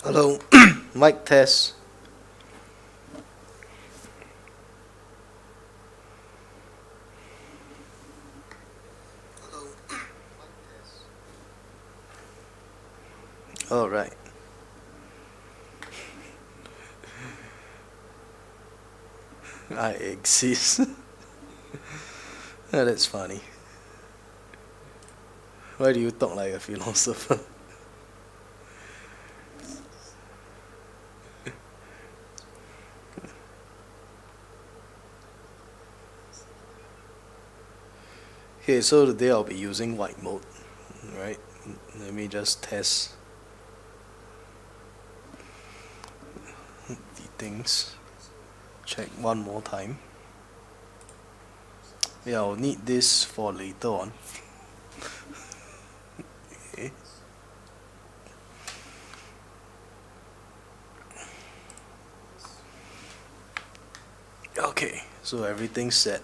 Hello, mic test. Hello, mic test. All right. I exist. That's funny. Why do you talk like a philosopher? Okay, so today I'll be using white mode, right? Let me just test the things. Check one more time. Yeah, I'll need this for later on. Okay. Okay, so everything's set.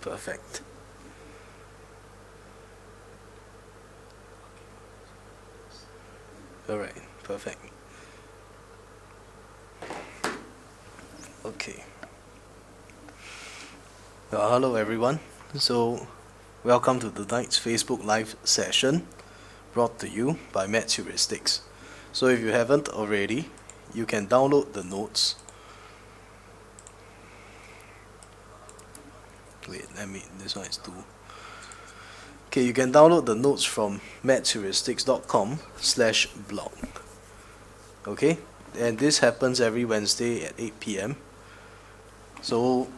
Perfect. Alright, perfect. Okay. Hello everyone. So, welcome to tonight's Facebook Live session brought to you by Maths Heuristics. So if you haven't already, you can download the notes. Wait, this one is 2. Okay, you can download the notes from mathsheuristics.com/blog. Okay, and this happens every Wednesday at 8 p.m. So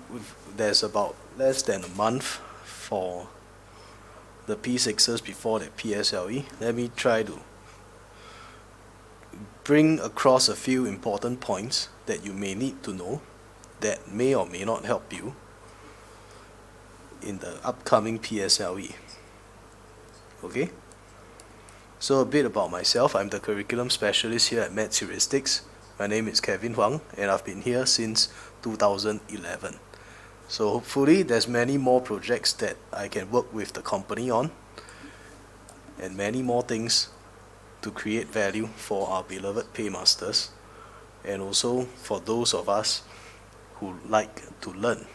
there's about less than a month for the P6s before the PSLE. Let me try to bring across a few important points that you may need to know that may or may not help you in the upcoming PSLE. Okay? So a bit about myself. I'm the curriculum specialist here at Maths Heuristics. My name is Kevin Huang and I've been here since 2011. So hopefully there's many more projects that I can work with the company on and many more things to create value for our beloved paymasters and also for those of us who like to learn.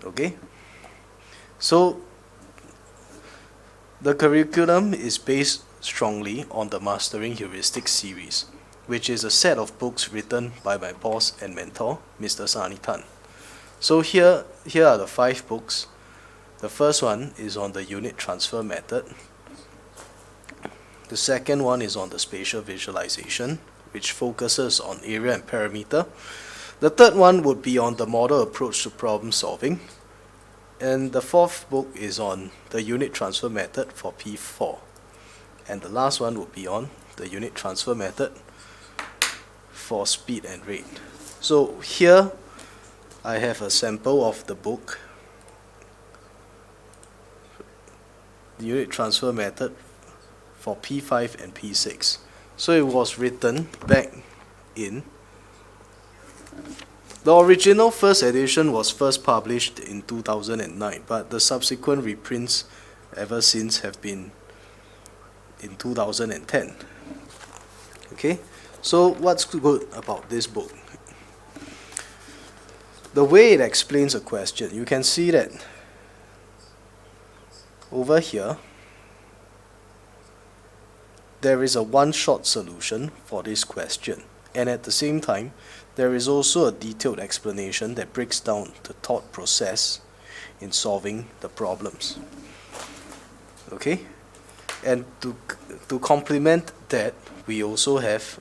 Okay? So the curriculum is based strongly on the Mastering Heuristics series, which is a set of books written by my boss and mentor, Mr. Sani Tan. So here are the 5 books. The first one is on the unit transfer method. The second one is on the spatial visualization, which focuses on area and parameter. The third one would be on the model approach to problem solving. And the fourth book is on the unit transfer method for P4. And the last one would be on the unit transfer method for speed and rate. So here I have a sample of the book, the unit transfer method for P5 and P6. So it was written back in the original first edition was first published in 2009, but the subsequent reprints ever since have been in 2010. Okay, so what's good about this book? The way it explains a question, you can see that over here there is a one-shot solution for this question, and at the same time there is also a detailed explanation that breaks down the thought process in solving the problems. Okay, and to complement that, we also have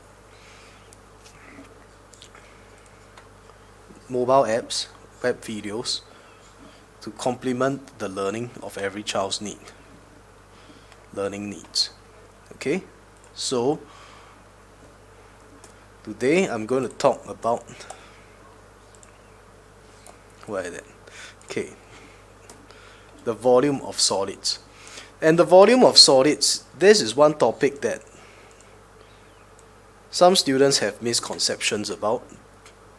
mobile apps, web videos to complement the learning of every child's learning needs. Okay, so today I'm going to talk about the volume of solids. And the volume of solids, this is one topic that some students have misconceptions about.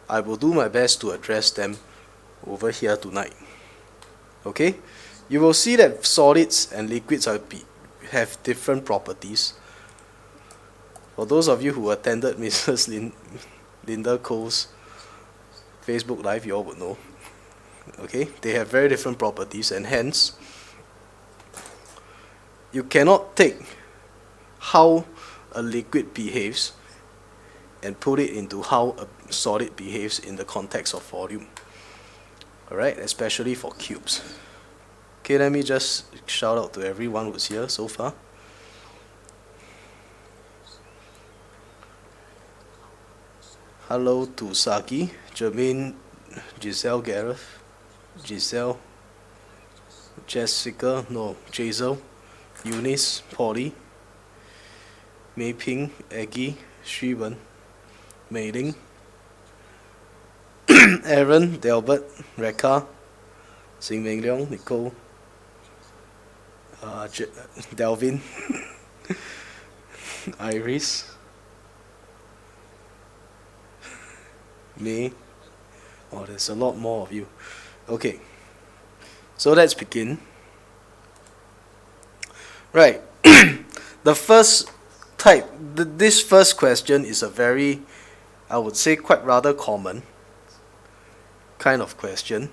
I will do my best to address them over here tonight. Okay, you will see that solids and liquids have different properties, For those of you who attended Mrs. Linda Cole's Facebook Live, you all would know. Okay, they have very different properties, and hence you cannot take how a liquid behaves and put it into how a solid behaves in the context of volume. Alright, especially for cubes. Okay, let me just shout out to everyone who's here so far. Hello to Saki, Jermaine, Giselle Gareth, Giselle, Jessica, no, Jazel, Eunice, Polly, Mei Ping, Aggie, Shrivan, Mei Ling, Aaron, Delbert, Rekha, Sing Meng Leong, Nicole, Delvin, Iris, May. Oh, there's a lot more of you. Okay, so let's begin. Right, the first type, this first question is a very, I would say, quite rather common kind of question.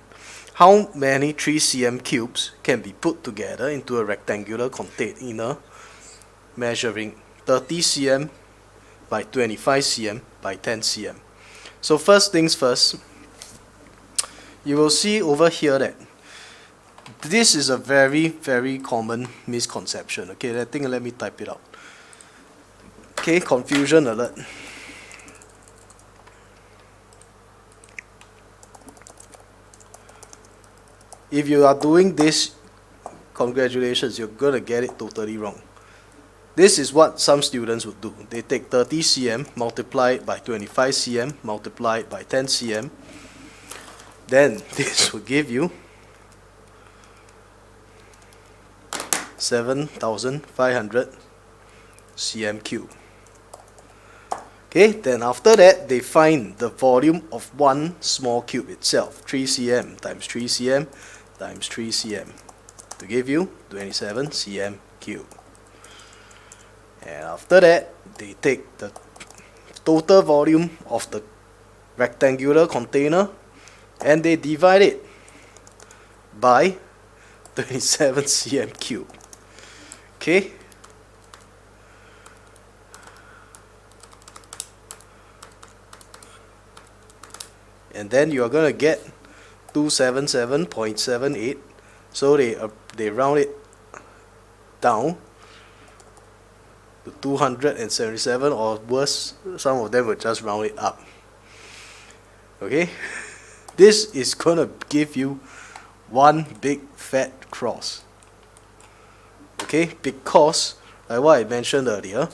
How many 3 cm cubes can be put together into a rectangular container measuring 30 cm by 25 cm by 10 cm? So first things first, you will see over here that this is a very, very common misconception. Okay, let me type it out. Okay, confusion alert. If you are doing this, congratulations, you're going to get it totally wrong. This is what some students would do. They take 30 cm, multiply it by 25 cm, multiply it by 10 cm. Then this will give you 7,500 cm cube. Okay, then after that, they find the volume of one small cube itself, 3 cm times 3 cm times 3 cm, to give you 27 cm cube. And after that, they take the total volume of the rectangular container and they divide it by 27 cm cube. Okay? And then you are going to get 277.78. So they round it down to 277, or worse, some of them will just round it up. Okay? This is going to give you one big fat cross. Okay? Because, like what I mentioned earlier,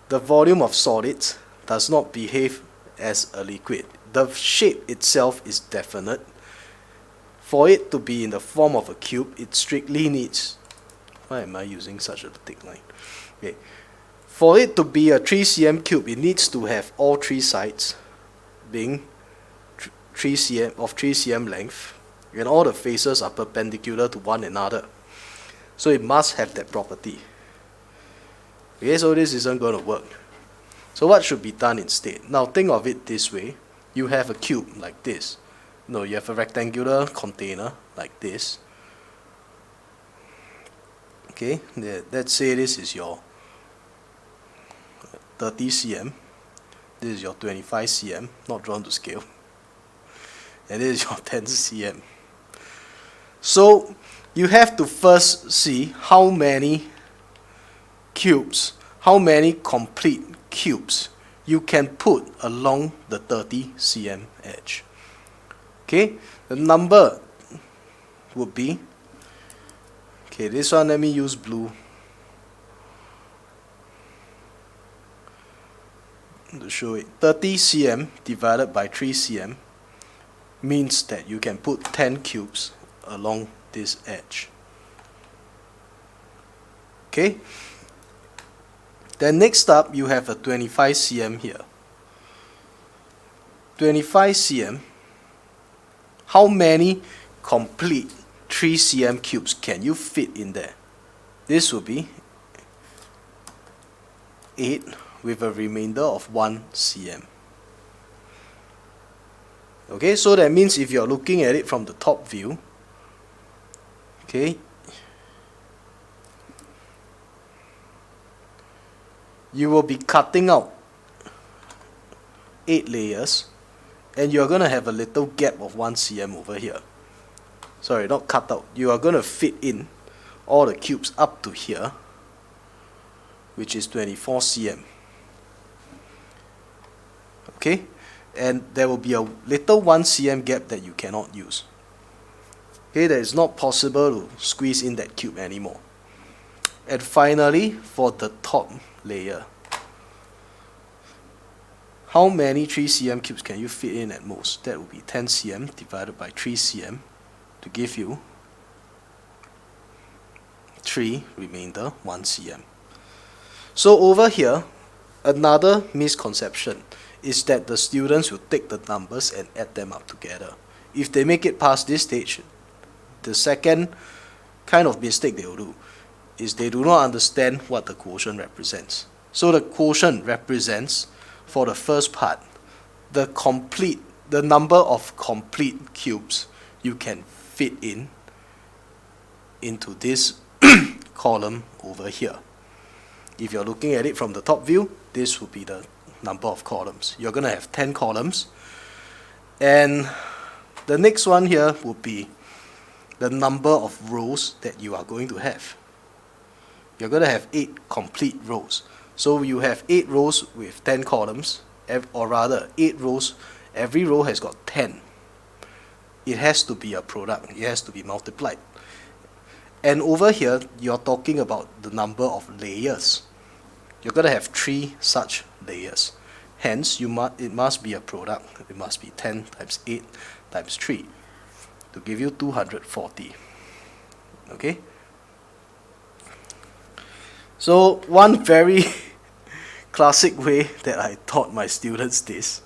the volume of solids does not behave as a liquid. The shape itself is definite. For it to be in the form of a cube, it strictly needs... Why am I using such a thick line? Okay. For it to be a 3 cm cube, it needs to have all three sides being 3 cm length, and all the faces are perpendicular to one another. So it must have that property. Okay, so this isn't going to work. So what should be done instead? Now think of it this way. You have a cube like this. No, you have a rectangular container like this. Okay, let's say this is your 30 cm. This is your 25 cm, not drawn to scale. And this is your 10 cm. So you have to first see how many cubes, how many complete cubes you can put along the 30 cm edge. Okay, the number would be, okay, this one let me use blue to show it. 30 cm divided by 3 cm means that you can put 10 cubes along this edge. Okay, then next up you have a 25 cm here. 25 cm, how many complete 3 cm cubes can you fit in there? This will be 8 with a remainder of 1 cm. Okay, so that means if you're looking at it from the top view, okay, you will be cutting out 8 layers, and you're going to have a little gap of 1 cm over here. Sorry, not cut out. You are going to fit in all the cubes up to here, which is 24 cm. Okay, and there will be a little 1 cm gap that you cannot use. Okay, that is not possible to squeeze in that cube anymore. And finally, for the top layer, how many 3 cm cubes can you fit in at most? That will be 10 cm divided by 3 cm to give you 3 remainder 1 cm. So over here, another misconception is that the students will take the numbers and add them up together. If they make it past this stage, the second kind of mistake they will do is they do not understand what the quotient represents. So the quotient represents, for the first part, the number of complete cubes you can fit into this column over here. If you're looking at it from the top view, this will be the number of columns. You're going to have 10 columns, and the next one here would be the number of rows that you are going to have. You're going to have 8 complete rows. So you have 8 rows with 10 columns, or rather 8 rows, every row has got 10. It has to be a product, it has to be multiplied. And over here, you're talking about the number of layers. You're going to have 3 such layers. Hence, it must be a product. It must be 10 times 8 times 3 to give you 240. Okay? So, one very classic way that I taught my students this,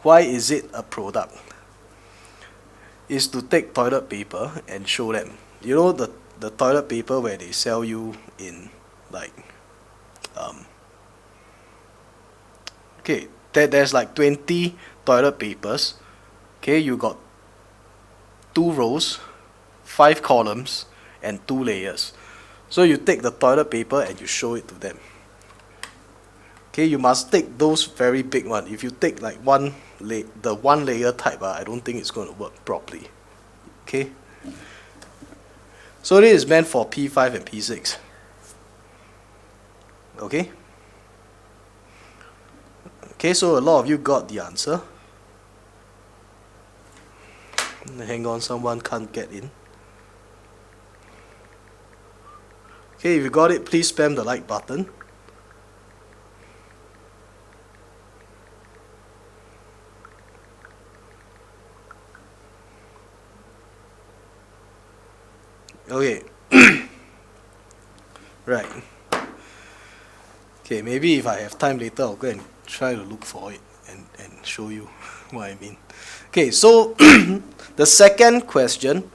why is it a product, is to take toilet paper and show them. You know the toilet paper where they sell you in like okay, there's like 20 toilet papers. Okay, you got 2 rows, 5 columns, and 2 layers. So you take the toilet paper and you show it to them. Okay, you must take those very big ones. If you take like the one layer type, I don't think it's going to work properly. Okay, so this is meant for P5 and P6. Okay. Okay, so a lot of you got the answer. Hang on, someone can't get in. Okay, if you got it, please spam the like button. Okay. Right. Okay, maybe if I have time later, I'll go and try to look for it and show you what I mean. Okay, so the second question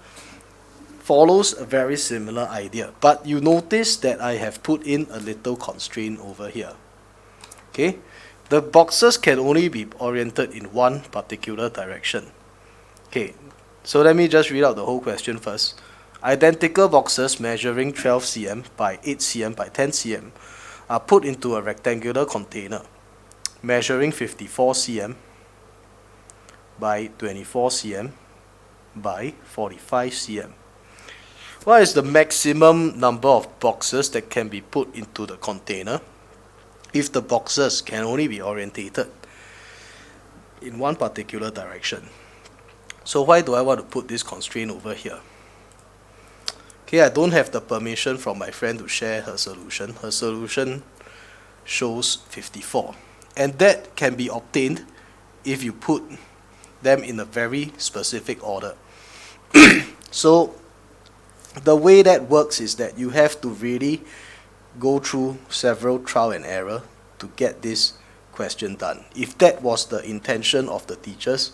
follows a very similar idea, but you notice that I have put in a little constraint over here. Okay, the boxes can only be oriented in one particular direction. Okay, so let me just read out the whole question first. Identical boxes measuring 12 cm by 8 cm by 10 cm are put into a rectangular container measuring 54 cm by 24 cm by 45 cm. What is the maximum number of boxes that can be put into the container if the boxes can only be orientated in one particular direction? So why do I want to put this constraint over here? Okay, I don't have the permission from my friend to share her solution. Her solution shows 54. And that can be obtained if you put them in a very specific order. So the way that works is that you have to really go through several trial and error to get this question done. If that was the intention of the teachers,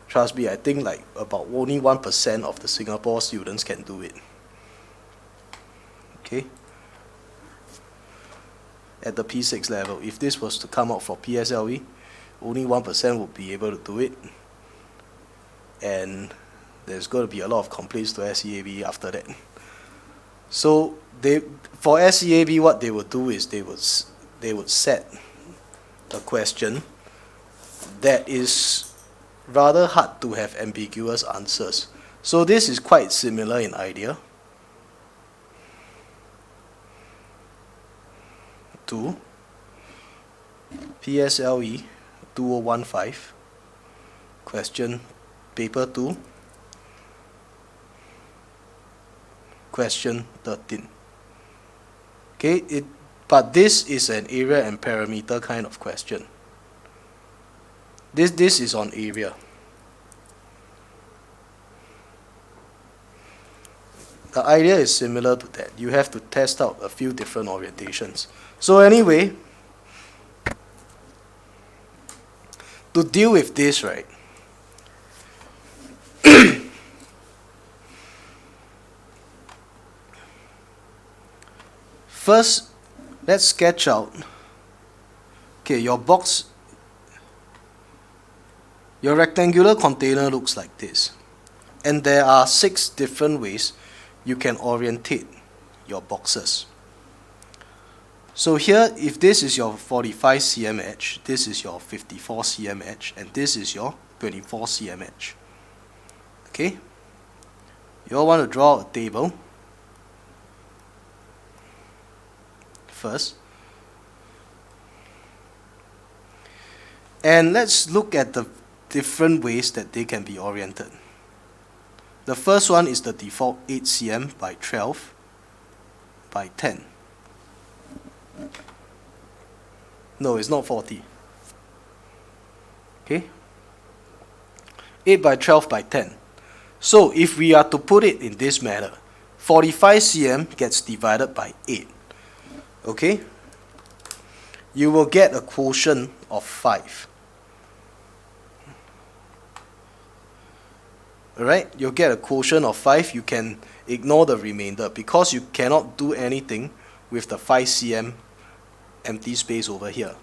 trust me, I think like about only 1% of the Singapore students can do it. Okay. at the P6 level. If this was to come out for PSLE, only 1% would be able to do it, and there's going to be a lot of complaints to SEAB after that. So for SEAB, what they would do is they would set a question that is rather hard to have ambiguous answers. So this is quite similar in idea to PSLE 2015 question paper 2 question 13. Okay, but this is an area and parameter kind of question. This is on area. The idea is similar to that. You have to test out a few different orientations. So anyway, to deal with this, right, first, let's sketch out, okay, your box, your rectangular container looks like this. And there are 6 different ways you can orientate your boxes. So here, if this is your 45 cm edge, this is your 54 cm edge, and this is your 24 cm edge. Okay? You all want to draw a table first. And let's look at the different ways that they can be oriented. The first one is the default 8 cm by 12 by 10. No, it's not 40. Okay? 8 by 12 by 10. So if we are to put it in this manner, 45 cm gets divided by 8. Okay? You will get a quotient of 5. Alright, you'll get a quotient of 5. You can ignore the remainder because you cannot do anything with the 5 cm empty space over here.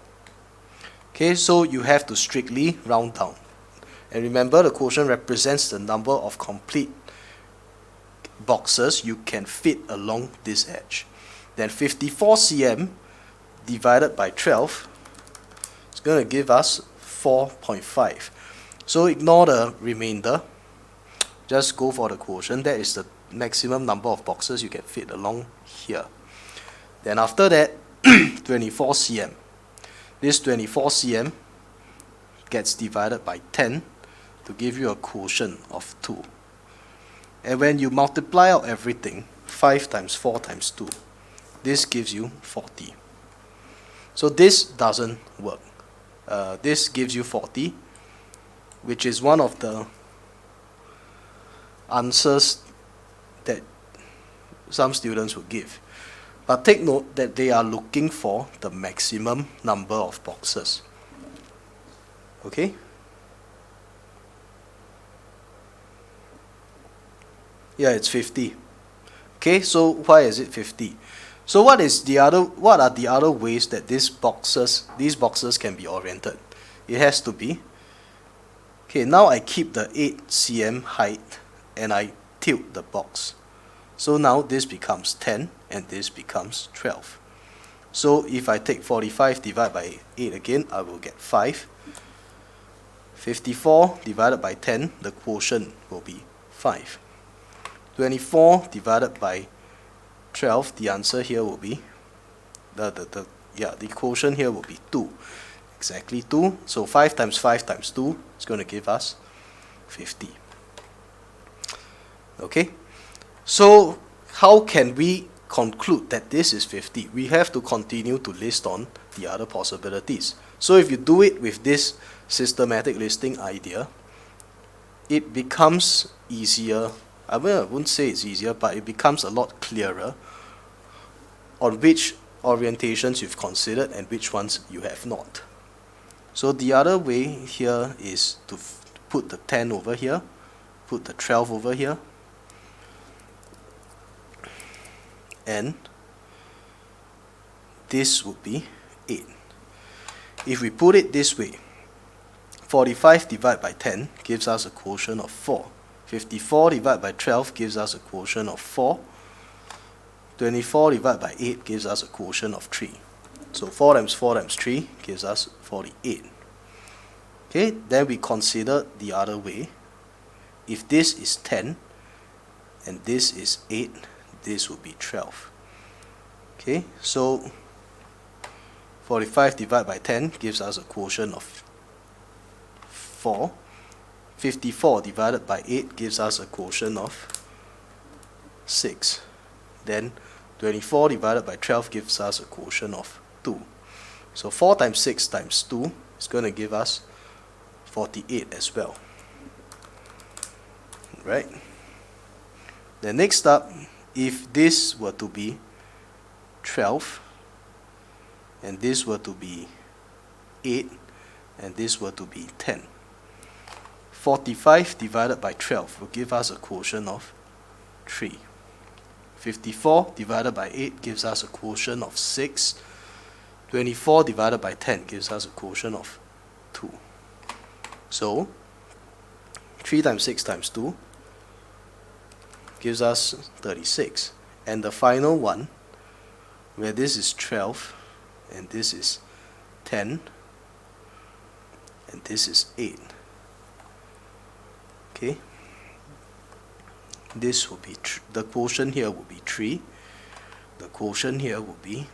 Okay, so you have to strictly round down. And remember, the quotient represents the number of complete boxes you can fit along this edge. Then 54 cm divided by 12 is going to give us 4.5. So ignore the remainder. Just go for the quotient. That is the maximum number of boxes you can fit along here. Then after that, 24 cm. This 24 cm gets divided by 10 to give you a quotient of 2. And when you multiply out everything, 5 times 4 times 2, this gives you 40. So this doesn't work. This gives you 40, which is one of the answers that some students will give. But take note that they are looking for the maximum number of boxes. Okay? Yeah, it's 50. Okay, so why is it 50? So what are the other ways that these boxes can be oriented? It has to be, okay, now I keep the 8 cm height and I tilt the box. So now this becomes 10 and this becomes 12. So if I take 45 divided by 8 again, I will get 5. 54 divided by 10, the quotient will be 5. 24 divided by 12, the answer here will be, the quotient here will be 2. Exactly 2. So 5 times 5 times 2 is going to give us 50. Okay? So how can we conclude that this is 50? We have to continue to list on the other possibilities. So if you do it with this systematic listing idea, it becomes easier. I wouldn't say it's easier, but it becomes a lot clearer on which orientations you've considered and which ones you have not. So the other way here is to put the 10 over here, put the 12 over here, and this would be 8. If we put it this way, 45 divided by 10 gives us a quotient of 4. 54 divided by 12 gives us a quotient of 4. 24 divided by 8 gives us a quotient of 3. So 4 times 4 times 3 gives us 48. Okay, then we consider the other way. If this is 10 and this is 8, this would be 12. Okay, so 45 divided by 10 gives us a quotient of 4. 54 divided by 8 gives us a quotient of 6. Then 24 divided by 12 gives us a quotient of 2. So 4 times 6 times 2 is going to give us 48 as well. Right? Then next up, if this were to be 12 and this were to be 8 and this were to be 10, 45 divided by 12 will give us a quotient of 3. 54 divided by 8 gives us a quotient of 6. 24 divided by 10 gives us a quotient of 2. So 3 times 6 times 2 gives us 36. And the final one, where this is 12 and this is 10 and this is 8. Okay, this will be the quotient here will be 3. The quotient here will be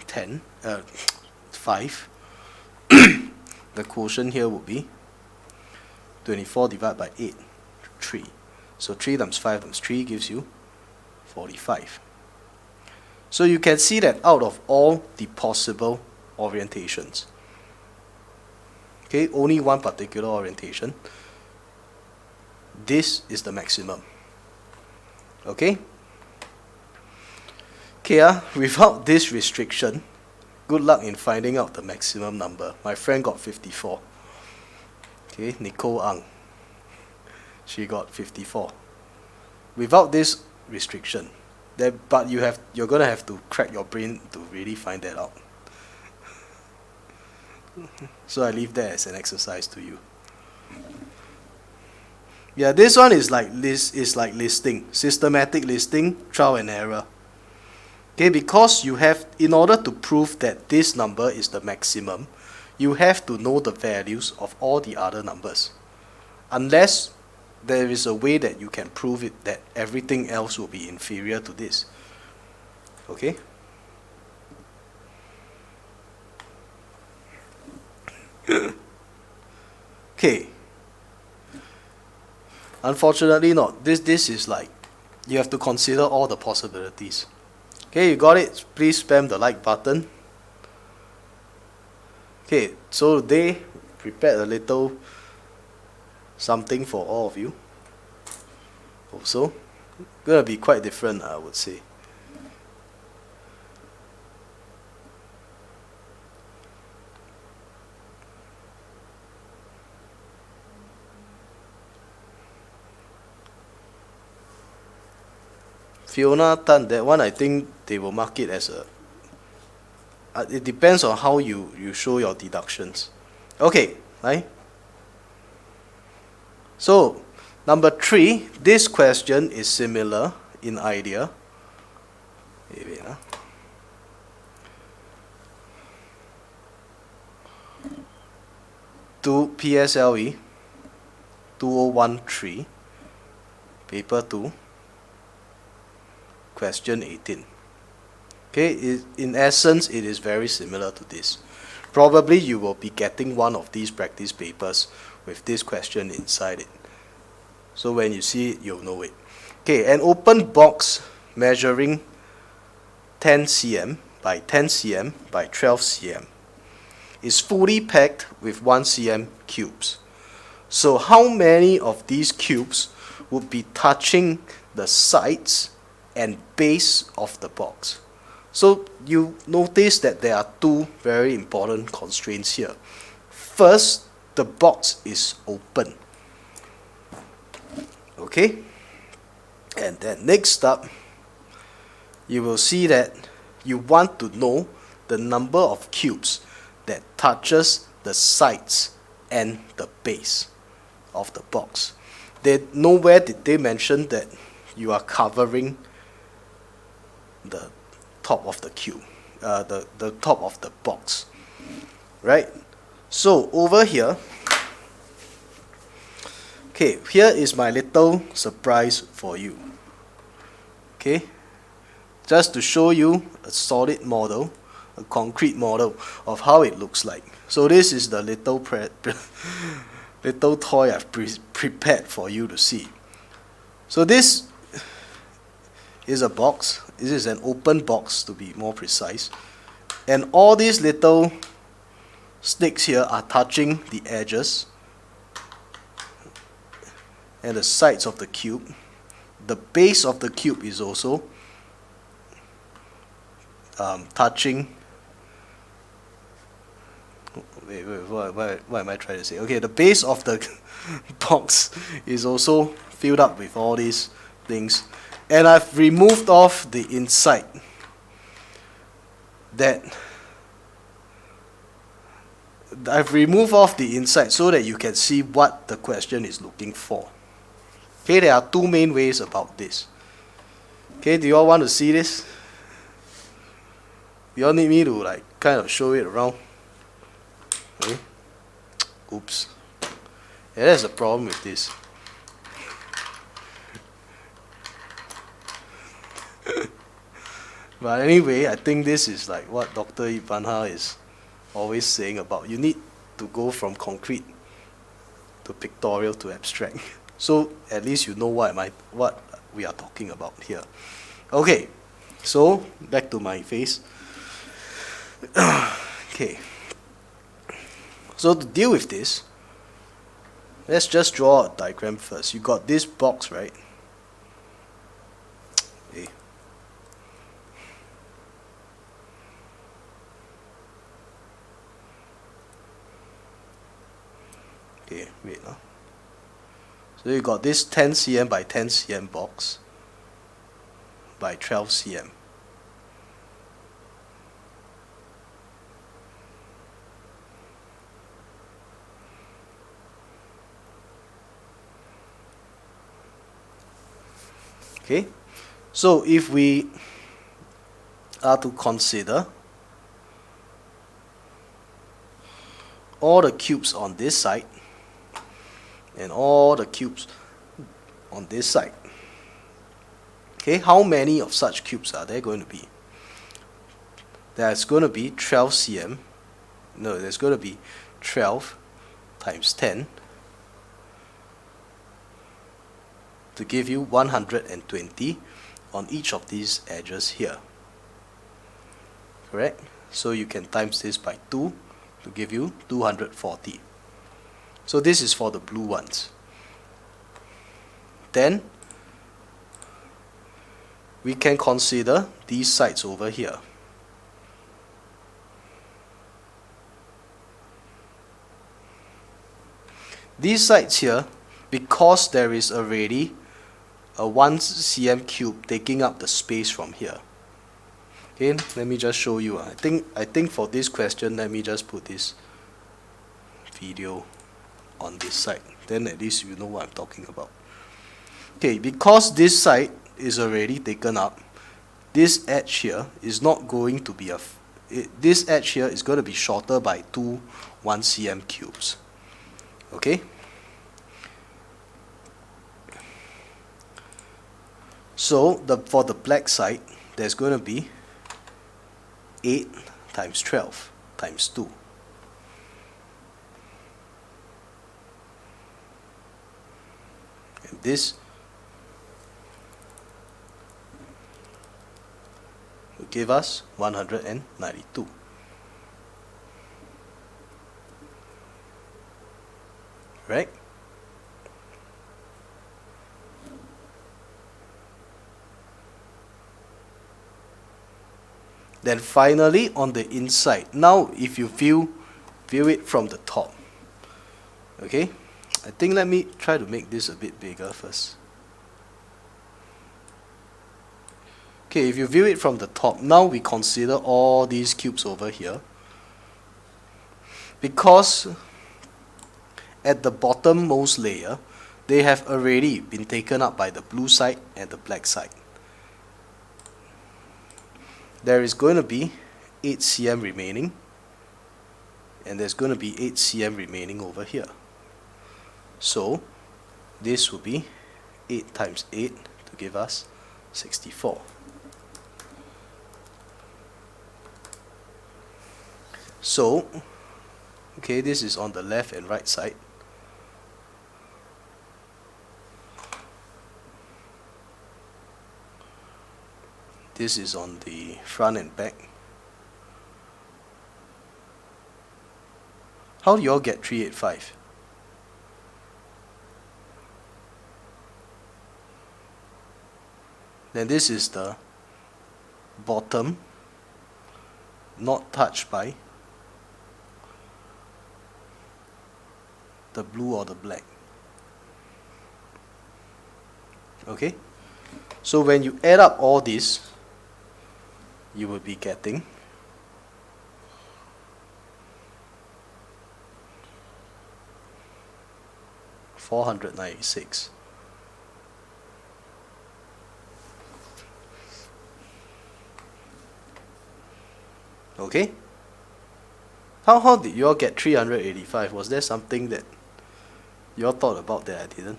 5. The quotient here will be 24 divided by 8, 3. So 3 times 5 times 3 gives you 45. So you can see that out of all the possible orientations, okay, only one particular orientation, this is the maximum. Okay? Okay, without this restriction, good luck in finding out the maximum number. My friend got 54. Okay, Nicole Ang, she got 54. Without this restriction, but you're gonna have to crack your brain to really find that out. So I leave that as an exercise to you. Yeah, this one is like listing, systematic listing, trial and error. Okay, because you have, in order to prove that this number is the maximum, you have to know the values of all the other numbers. Unless there is a way that you can prove it that everything else will be inferior to this. Okay? Okay. Unfortunately not. This is like, you have to consider all the possibilities. Okay, you got it? Please spam the like button. Okay, so they prepared a little something for all of you. Also, gonna be quite different, I would say. Fiona Tan, that one I think they will mark it as a it depends on how you show your deductions. Okay, right? So number 3, this question is similar in idea. Wait, to PSLE 2013, paper 2, question 18. Okay, in essence, it is very similar to this. Probably you will be getting one of these practice papers with this question inside it. So when you see it, you'll know it. Okay, an open box measuring 10 cm by 10 cm by 12 cm is fully packed with 1 cm cubes. So how many of these cubes would be touching the sides and base of the box? So you notice that there are two very important constraints here. First, the box is open. Okay? And then next up, you will see that you want to know the number of cubes that touches the sides and the base of the box. Nowhere did they mention that you are covering the top of the cube, the top of the box, right? So over here, okay, here is my little surprise for you. Okay, just to show you a solid model, a concrete model of how it looks like. So this is the little little toy I've prepared for you to see. So this is a box. This is an open box, to be more precise, and all these little sticks here are touching the edges and the sides of the cube. The base of the cube is also touching. Wait, what am I trying to say? Okay, the base of the box is also filled up with all these things, and I've removed off the inside so that you can see what the question is looking for. Okay, there are two main ways about this. Okay, do you all want to see this? You all need me to like kind of show it around? Okay. Oops. Yeah, there's a problem with this. But anyway, I think this is like what Dr. Ivanha is always saying about you need to go from concrete to pictorial to abstract. So at least you know what we are talking about here. Okay, so back to my face. Okay. So to deal with this, let's just draw a diagram first. You got this box, right? Okay. Okay, wait. So you got this 10 cm by 10 cm box by 12 cm. Okay, so if we are to consider all the cubes on this side and all the cubes on this side, okay, how many of such cubes are there going to be? There's going to be 12 cm. No, there's going to be 12 times 10 to give you 120 on each of these edges here. Correct? So you can times this by 2 to give you 240. So this is for the blue ones. Then we can consider these sides over here. These sides here, because there is already a 1 cm cube taking up the space from here. Okay, let me just show you. I think for this question, let me just put this video on this side. Then at least you know what I'm talking about. Okay, because this side is already taken up, this edge here is not going to be this edge here is going to be shorter by 2 1 cm cubes. Okay. So for the black side, there's going to be 8 times 12 times 2. And this will give us 192. Right? Then finally on the inside, now if you view it from the top, okay, I think let me try to make this a bit bigger first. Okay, if you view it from the top, now we consider all these cubes over here. Because at the bottommost layer, they have already been taken up by the blue side and the black side. There is going to be 8 cm remaining, and there's going to be 8 cm remaining over here. So this will be 8 times 8 to give us 64. So, okay, this is on the left and right side. This is on the front and back. How do you all get 385? Then this is the bottom, not touched by the blue or the black. Okay? So when you add up all this, you will be getting $496. Okay? How did you all get 385? Was there something that you all thought about that I didn't?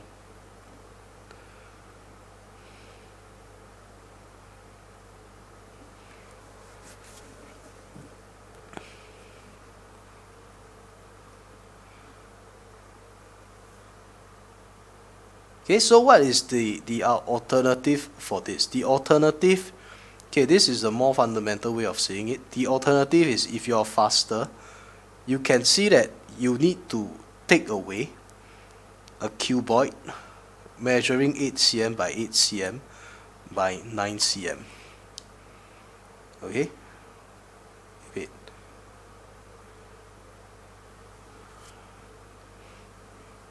Okay, so what is the alternative for this? The alternative, okay, this is a more fundamental way of saying it. The alternative is, if you're faster, you can see that you need to take away a cuboid measuring 8 cm by 8 cm by 9 cm. Okay? Wait.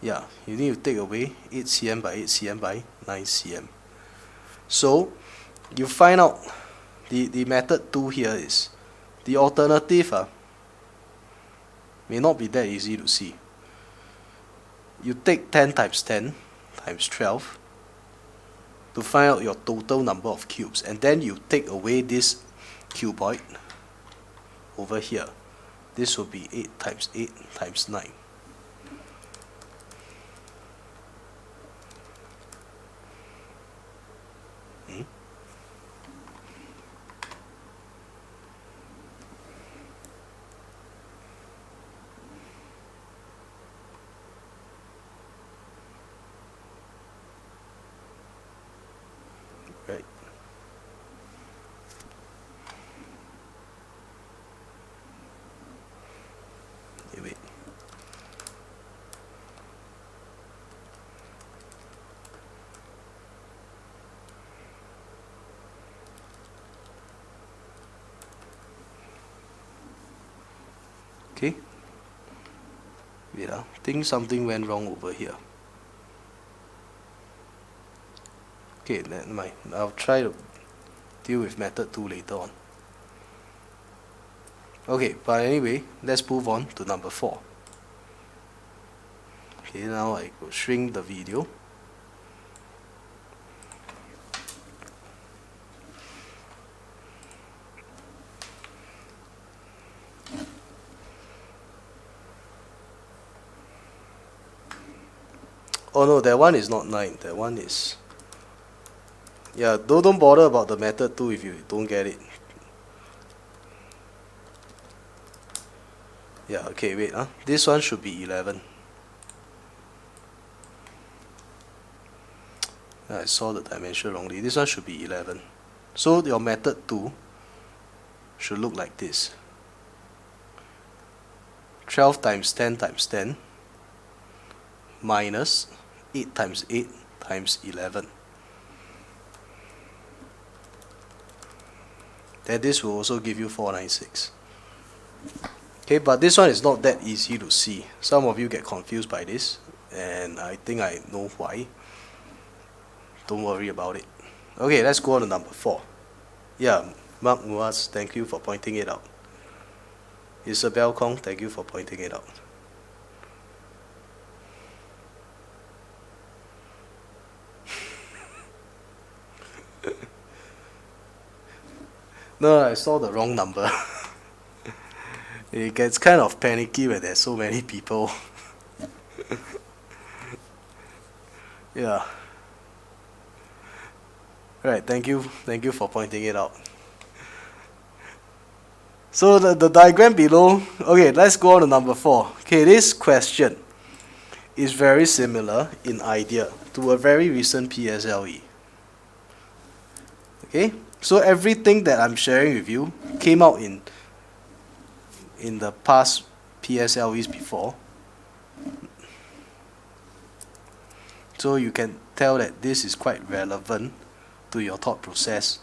Yeah, you need to take away 8 cm by 8 cm by 9 cm. So, you find out the method 2 here is, the alternative may not be that easy to see. You take 10 times 10 times 12 to find out your total number of cubes, and then you take away this cuboid over here. This will be 8 times 8 times 9. Right. Wait. Okay. Wait, I think something went wrong over here. Okay, never mind. I'll try to deal with method 2 later on. Okay, but anyway, let's move on to number 4. Okay, now I will shrink the video. Oh no, that one is not 9. That one is... Yeah, don't bother about the method 2 if you don't get it. Yeah, okay, wait. This one should be 11. I saw the dimension wrongly. This one should be 11. So your method 2 should look like this. 12 times 10 times 10 minus 8 times 8 times 11. Then this will also give you 496. Okay, but this one is not that easy to see. Some of you get confused by this, and I think I know why. Don't worry about it. Okay, let's go on to number 4. Yeah, Mark Muaz, thank you for pointing it out. Isabel Kong, thank you for pointing it out. No, I saw the wrong number. It gets kind of panicky when there's so many people. Yeah. Right, thank you for pointing it out. So the diagram below, okay, let's go on to number 4. Okay, this question is very similar in idea to a very recent PSLE. Okay, so everything that I'm sharing with you came out in the past PSLEs before. So you can tell that this is quite relevant to your thought process.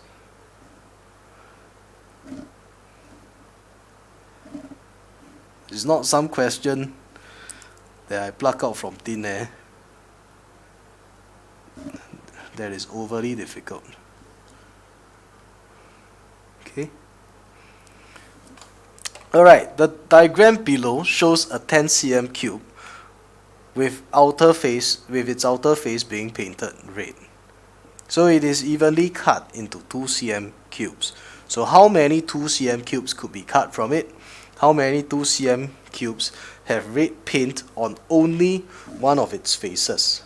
It's not some question that I pluck out from thin air that is overly difficult. Okay. Alright, the diagram below shows a 10 cm cube with its outer face being painted red. So it is evenly cut into 2 cm cubes. So how many 2 cm cubes could be cut from it? How many 2 cm cubes have red paint on only one of its faces?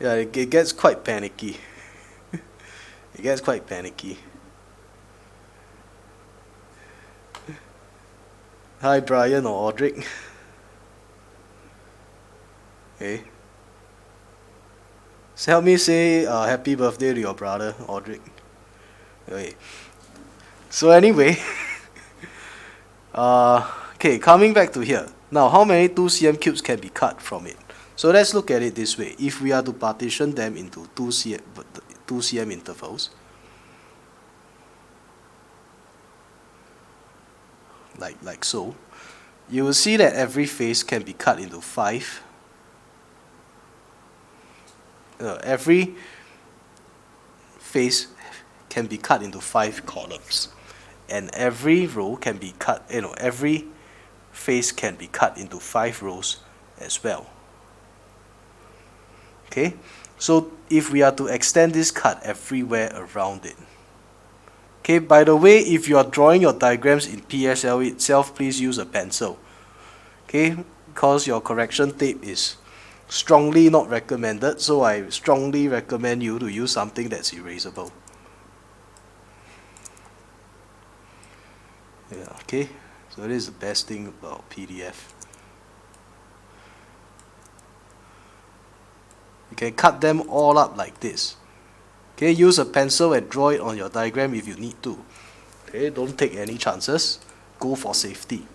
Yeah, it gets quite panicky. It gets quite panicky. Hi Brian or Audric. Okay. So help me say happy birthday to your brother, Audric. Okay. So anyway, okay, coming back to here. Now, how many 2 cm cubes can be cut from it? So let's look at it this way. If we are to partition them into 2 cm intervals, like so, you will see that every face can be cut into 5. Every face can be cut into 5 columns, and every row can be cut. Every face can be cut into 5 rows as well. Okay, so if we are to extend this cut everywhere around it. Okay, by the way, if you are drawing your diagrams in PSLE itself, please use a pencil. Okay, because your correction tape is strongly not recommended, so I strongly recommend you to use something that's erasable. Yeah, okay, so this is the best thing about PDF. You can cut them all up like this. Okay, use a pencil and draw it on your diagram if you need to. Okay, don't take any chances. Go for safety.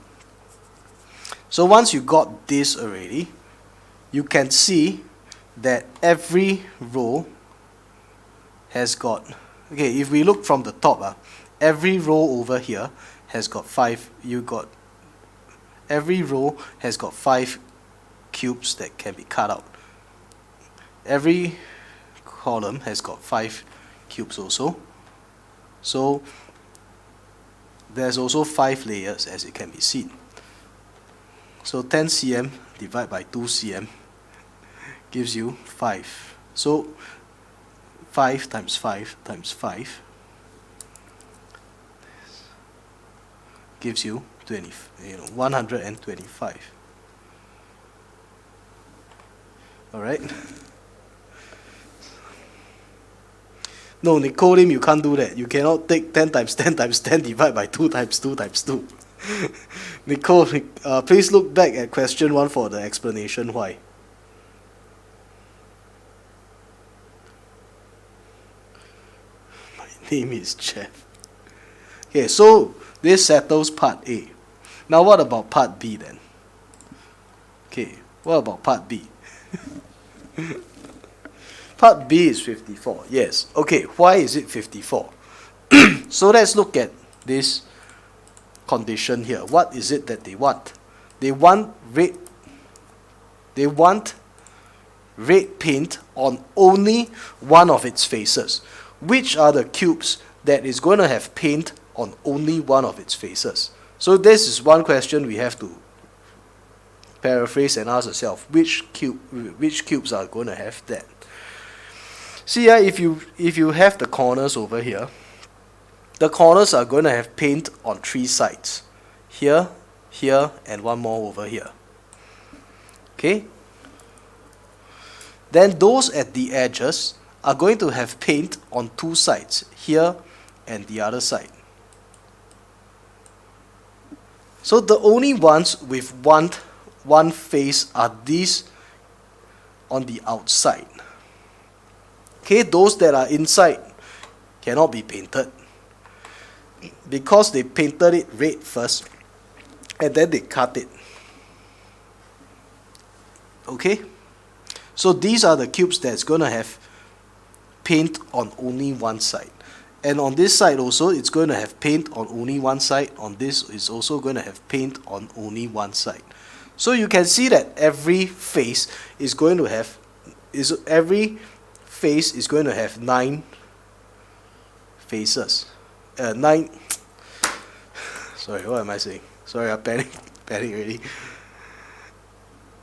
So once you got this already, you can see that every row has got, okay, if we look from the top, every row over here has got 5, every row has got 5 cubes that can be cut out. Every column has got 5 cubes also. So there's also 5 layers, as it can be seen. So 10 cm divided by 2 cm gives you 5. So 5 times 5 times 5 gives you 125. Alright. No, Nicole, you can't do that. You cannot take 10 times 10 times 10 divided by 2 times 2 times 2. Nicole, please look back at question 1 for the explanation why. My name is Jeff. Okay, so this settles part A. Now what about part B then? Okay, what about part B? Part B is 54, yes. Okay, why is it 54? So let's look at this condition here. What is it that they want? They want red red paint on only one of its faces. Which are the cubes that is going to have paint on only one of its faces? So this is one question we have to paraphrase and ask ourselves, which cubes are going to have that? See, if you have the corners over here, the corners are going to have paint on 3 sides. Here, here, and one more over here. Okay? Then those at the edges are going to have paint on 2 sides, here and the other side. So the only ones with one face are these on the outside. Okay, those that are inside cannot be painted because they painted it red first and then they cut it. Okay, so these are the cubes that's going to have paint on only one side, and on this side also it's going to have paint on only one side. On this is also going to have paint on only one side. So you can see that every face is going to have 9 faces. 9. Sorry, what am I saying? Sorry, I'm panic already.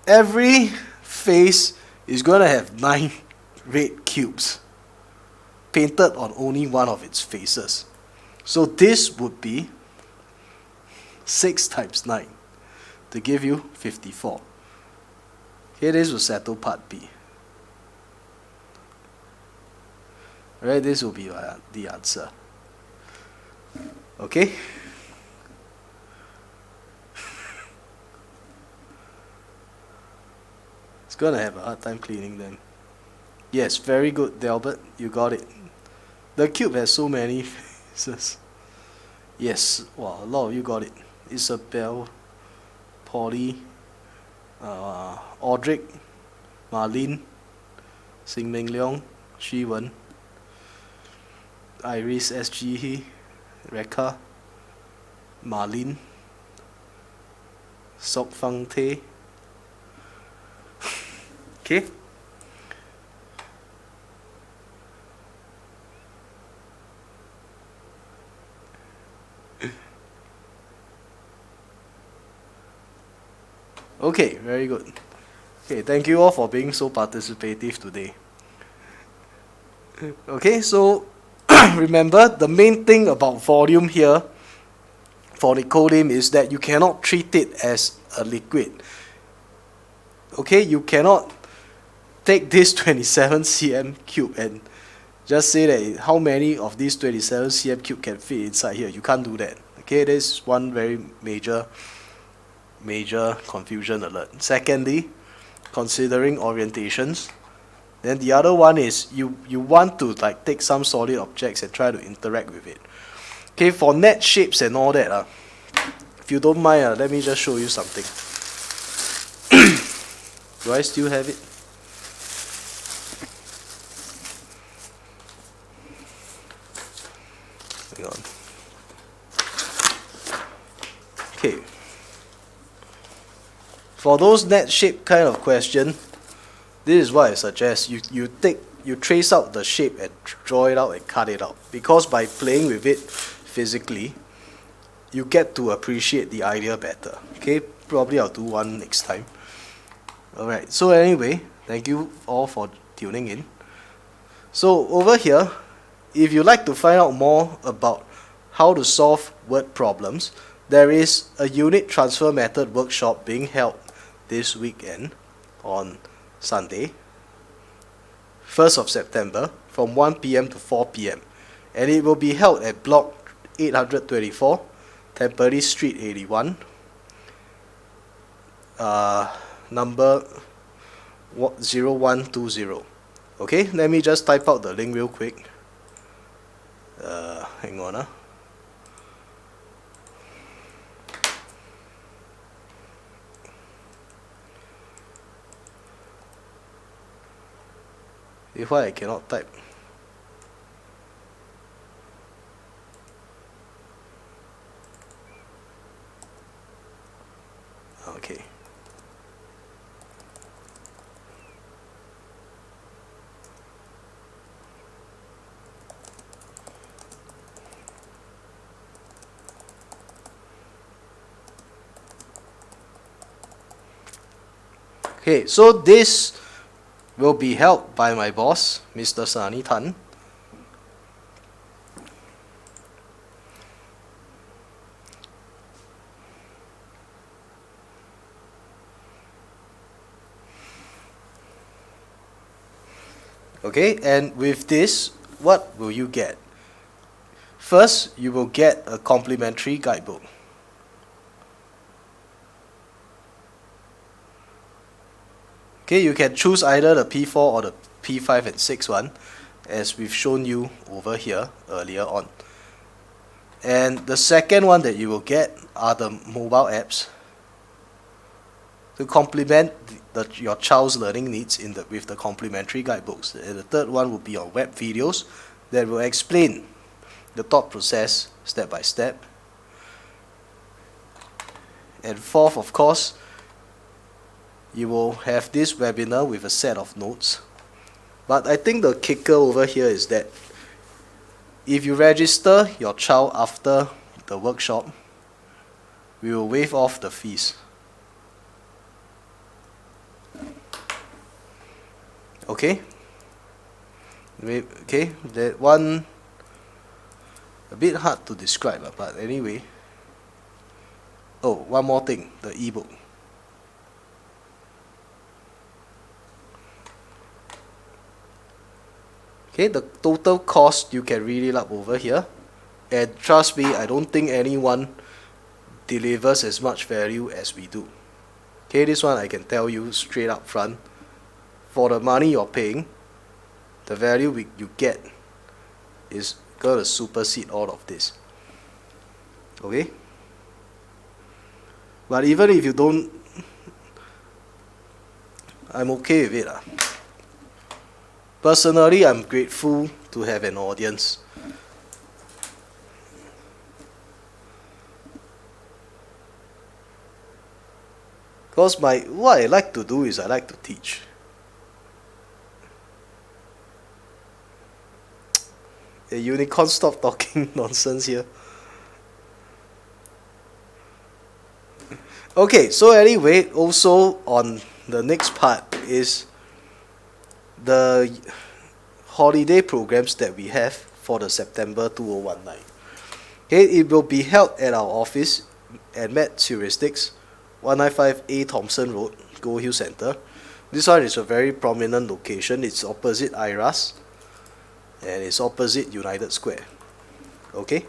Every face is going to have 9 red cubes painted on only one of its faces. So this would be 6 times 9 to give you 54. Okay, this will settle part B. Alright, this will be the answer. Okay? It's gonna have a hard time cleaning them. Yes, very good, Delbert. You got it. The cube has so many faces. Yes, wow, a lot of you got it. Isabel, Polly, Audric, Marlene, Sing Ming Leong, Shi Wen, Iris SG, Rekha, Marlene, Sok Fang Te. Okay. Okay, very good. Okay, thank you all for being so participative today. Okay, so remember the main thing about volume here for Nicodim is that you cannot treat it as a liquid. Okay, you cannot take this 27 cm cube and just say that how many of these 27 cm cube can fit inside here. You can't do that. Okay, this is one very major confusion alert. Secondly, considering orientations. Then the other one is you want to like take some solid objects and try to interact with it. Okay, for net shapes and all that, if you don't mind, let me just show you something. Do I still have it? Hang on. Okay. For those net shape kind of question, this is what I suggest. You trace out the shape and draw it out and cut it out. Because by playing with it physically, you get to appreciate the idea better. Okay, probably I'll do one next time. Alright, so anyway, thank you all for tuning in. So over here, if you'd like to find out more about how to solve word problems, there is a unit transfer method workshop being held this weekend on Sunday, 1st of September, from 1 PM to 4 PM. And it will be held at block 824, Tampines Street 81, number 0120. Okay, let me just type out the link real quick. Hang on. If I cannot type. Okay. Okay, so this will be held by my boss, Mr. Sunny Tan. Okay, and with this, what will you get? First, you will get a complimentary guidebook. Okay, you can choose either the P4 or the P5 and 6 one, as we've shown you over here earlier on. And the second one that you will get are the mobile apps to complement your child's learning needs with the complementary guidebooks. And the third one will be on web videos that will explain the thought process step by step. And fourth, of course, you will have this webinar with a set of notes. But I think the kicker over here is that if you register your child after the workshop, we will waive off the fees. Okay? Okay, that one a bit hard to describe, but anyway. Oh, one more thing, the ebook. Okay, the total cost you can read it up over here, and trust me, I don't think anyone delivers as much value as we do. Okay, this one I can tell you straight up front. For the money you're paying, the value you get is gonna supersede all of this. Okay? But even if you don't, I'm okay with it. Personally, I'm grateful to have an audience. Because what I like to do is I like to teach. A unicorn, stop talking nonsense here. Okay, so anyway, also on the next part is the holiday programs that we have for the September 2019. Okay, it will be held at our office at Heuristics, 195A Thompson Road, Gold Hill Center. This one is a very prominent location. It's opposite IRAS and it's opposite United Square. Okay?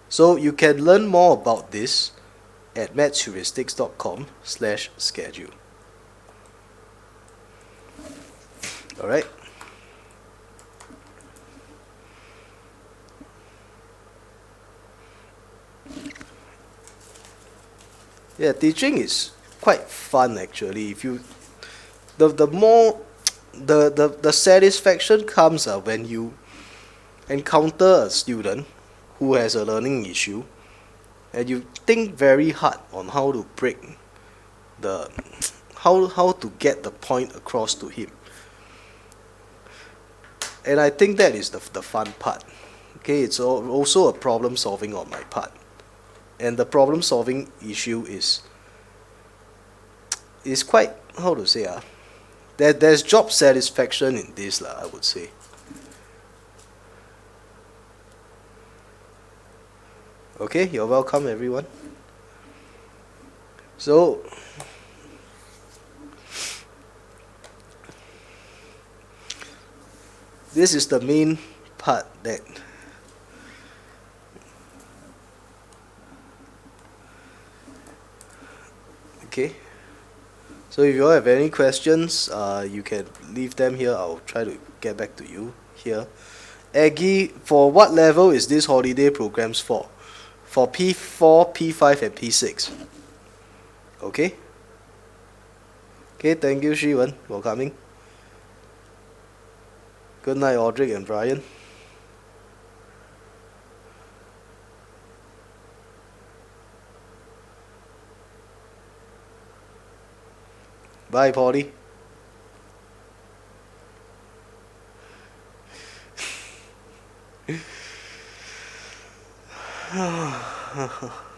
So you can learn more about this at mathsheuristics.com/schedule. Alright? Yeah, teaching is quite fun actually. If you the satisfaction comes when you encounter a student who has a learning issue and you think very hard on how to break how to get the point across to him. And I think that is the fun part. Okay, it's also a problem solving on my part. And the problem solving issue is quite, how to say, there's job satisfaction in this, I would say. Okay, you're welcome everyone. So this is the main part that okay. So if you all have any questions, you can leave them here. I'll try to get back to you here. Aggie, for what level is this holiday programs for? For P4, P5 and P6. Okay? Okay, thank you Shiwan for coming. Good night Audrey and Brian. Bye Polly.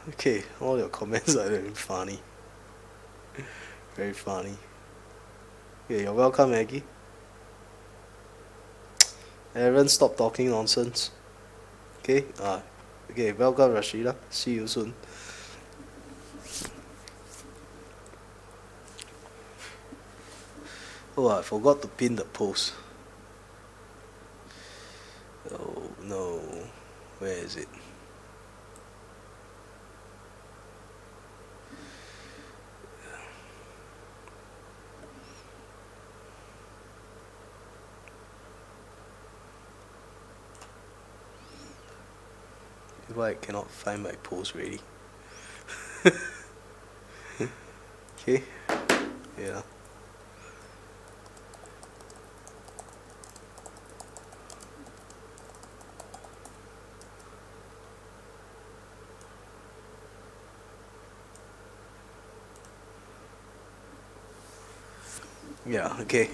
Okay, all your comments are very funny. Very funny. Okay, you're welcome, Maggie. Aaron, stop talking nonsense. Okay? Okay, welcome, Rashida. See you soon. Oh, I forgot to pin the post. Oh, no. Where is it? Why I cannot find my post ready? Okay. Yeah. Yeah, okay.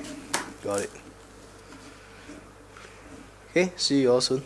Got it. Okay, see you all soon.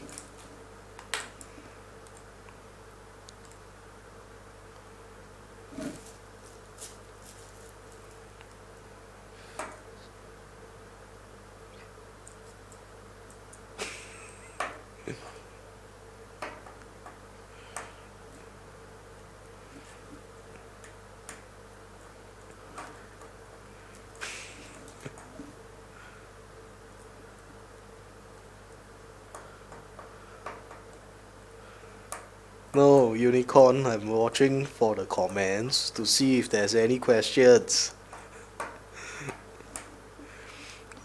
No, Unicorn, I'm watching for the comments to see if there's any questions.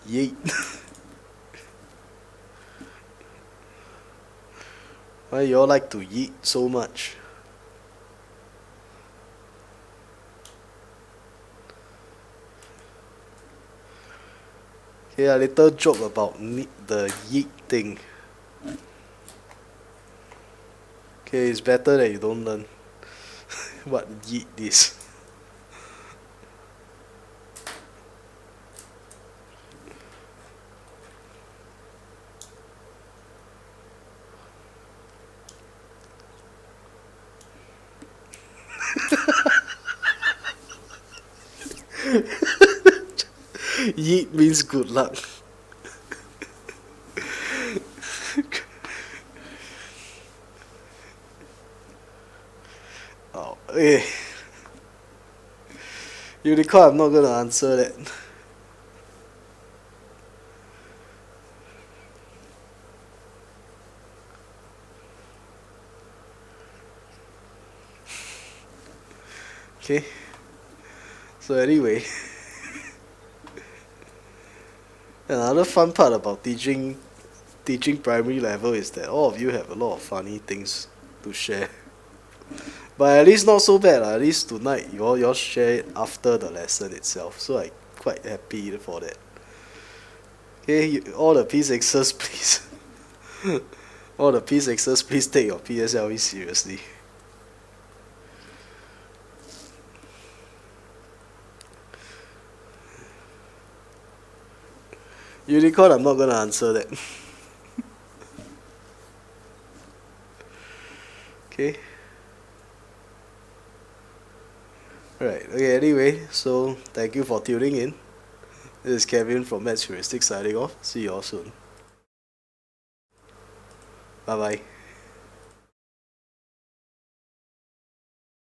Yeet. Why y'all like to yeet so much? Okay, a little joke about the yeet thing. Okay, it's better that you don't learn what yeet is. Yeet means good luck. Oh, okay. Unicorn, I'm not gonna answer that. Okay. So anyway, another fun part about teaching primary level is that all of you have a lot of funny things to share. But at least not so bad. At least tonight you all share it after the lesson itself. So I quite happy for that. Okay, all the P6ers please. All the P6ers please take your PSLE seriously. Unicorn, I'm not gonna answer that. Okay. Right, okay, anyway, so thank you for tuning in. This is Kevin from Heuristics signing off. See you all soon. Bye bye.